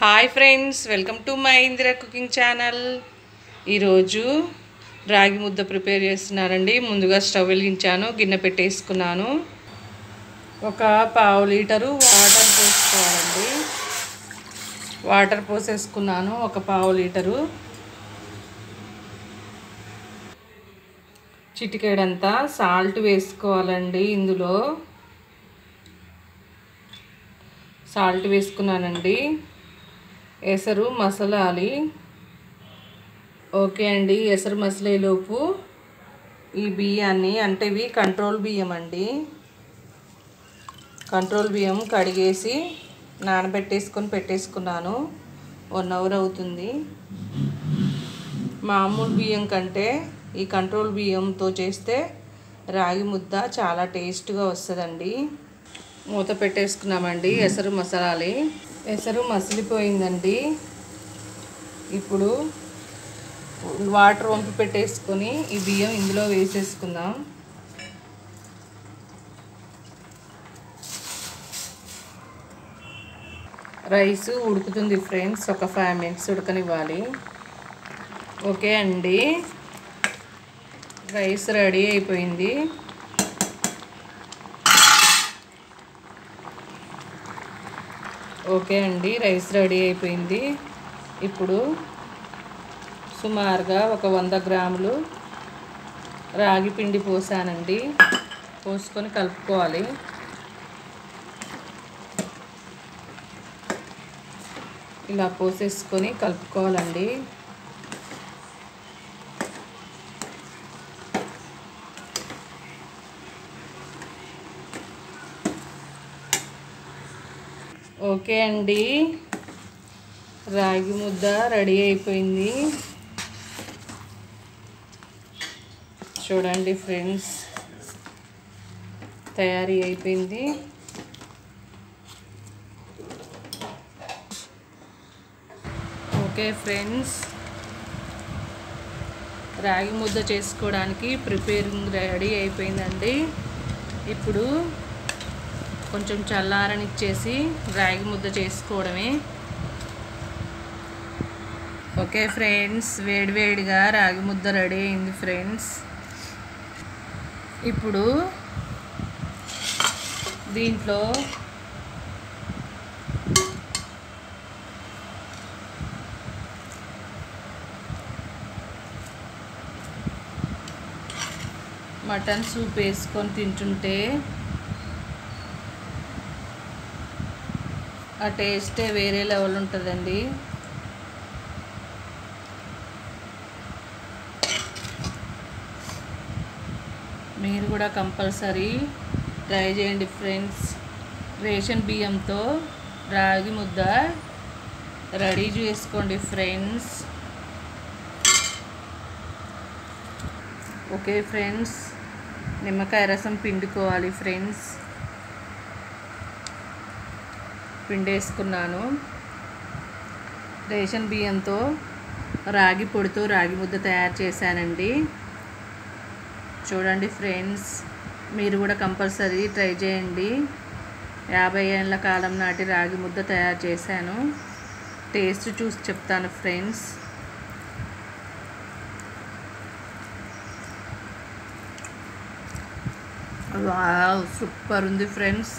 Hi friends, welcome to my Indira cooking channel. ఈరోజు రాగి ముద్ద ప్రిపేర్ చేస్తున్నానండి. ముందుగా స్టవ్ వెలిగించాను, గిన్నె పెట్టేసుకున్నాను. ఒక పావు లీటరు వాటర్ పోసుకోవాలండి. వాటర్ పోసేసుకున్నాను ఒక పావు లీటరు. చిటికెడంతా సాల్ట్ వేసుకోవాలండి. ఇందులో సాల్ట్ వేసుకున్నానండి. ఎసరు మసలాలి. ఓకే అండి, ఎసరు మసలేలోపు ఈ బియ్యాన్ని, అంటే ఇవి కంట్రోల్ బియ్యం అండి, కంట్రోల్ బియ్యం కడిగేసి నానబెట్టేసుకొని పెట్టేసుకున్నాను. 1 అవర్ అవుతుంది. మామూలు బియ్యం కంటే ఈ కంట్రోల్ బియ్యంతో చేస్తే రాగి ముద్ద చాలా టేస్ట్గా వస్తుందండి. మూత పెట్టేసుకున్నామండి. ఎసరు మసలాలి. ఎసరు మసిలిపోయిందండి. ఇప్పుడు వాటర్ వంపి పెట్టేసుకొని ఈ బియ్యం ఇందులో వేసేసుకుందాం. రైస్ ఉడుకుతుంది ఫ్రెండ్స్, ఒక 5 మినిట్స్ ఉడకనివ్వాలి. ఓకే అండి, రైస్ రెడీ అయిపోయింది. ఓకే అండి, రైస్ రెడీ అయిపోయింది. ఇప్పుడు సుమారుగా ఒక 100 గ్రాములు రాగి పిండి పోసానండి. పోసుకొని కలుపుకోవాలి. ఇలా పోసేసుకొని కలుపుకోవాలండి. ఓకే అండి, రాగి ముద్ద రెడీ అయిపోయింది. చూడండి ఫ్రెండ్స్, తయారీ అయిపోయింది. ఓకే ఫ్రెండ్స్, రాగి ముద్ద చేసుకోవడానికి ప్రిపేరింగ్ రెడీ అయిపోయిందండి. ఇప్పుడు కొంచెం చల్లారనిచ్చేసి రాగి ముద్ద చేసుకోవడమే. ఓకే ఫ్రెండ్స్, వేడివేడిగా రాగి ముద్ద రెడీ అయింది ఫ్రెండ్స్. ఇప్పుడు దీంట్లో మటన్ సూప్ వేసుకొని తింటుంటే ఆ టేస్టే వేరే లెవెల్ ఉంటుందండి. మీరు కూడా కంపల్సరీ ట్రై చేయండి ఫ్రెండ్స్. రేషన్ బియ్యంతో రాగి ముద్ద రెడీ చేసుకోండి ఫ్రెండ్స్. ఓకే ఫ్రెండ్స్, నిమ్మకాయ రసం పిండుకోవాలి ఫ్రెండ్స్. పిండేసుకున్నాను. రేషన్ బియ్యంతో రాగి పొడితో రాగి ముద్ద తయారు చేశానండి. చూడండి ఫ్రెండ్స్, మీరు కూడా కంపల్సరీ ట్రై చేయండి. 50 ఏళ్ళ కాలం నాటి రాగి ముద్ద తయారు చేశాను. టేస్ట్ చూసి చెప్తాను ఫ్రెండ్స్. వావ్, సూపర్ ఉంది ఫ్రెండ్స్.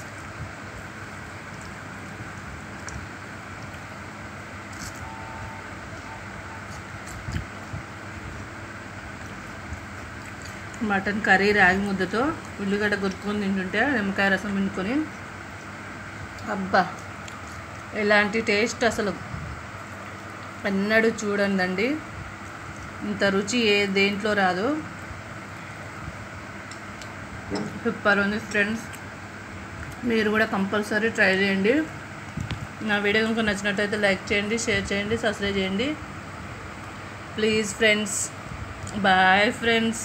మటన్ కర్రీ రాగి ముద్దతో ఉల్లిగడ్డ గుర్తుకొని తింటుంటే నిమ్మకాయ రసం పిండుకొని, అబ్బా ఎలాంటి టేస్ట్ అసలు ఎన్నడూ చూడండి. ఇంత రుచి దేంట్లో రాదు. సూపర్ ఉంది ఫ్రెండ్స్. మీరు కూడా కంపల్సరీ ట్రై చేయండి. నా వీడియో కనుక నచ్చినట్టయితే లైక్ చేయండి, షేర్ చేయండి, సబ్స్క్రైబ్ చేయండి ప్లీజ్ ఫ్రెండ్స్. Bye friends.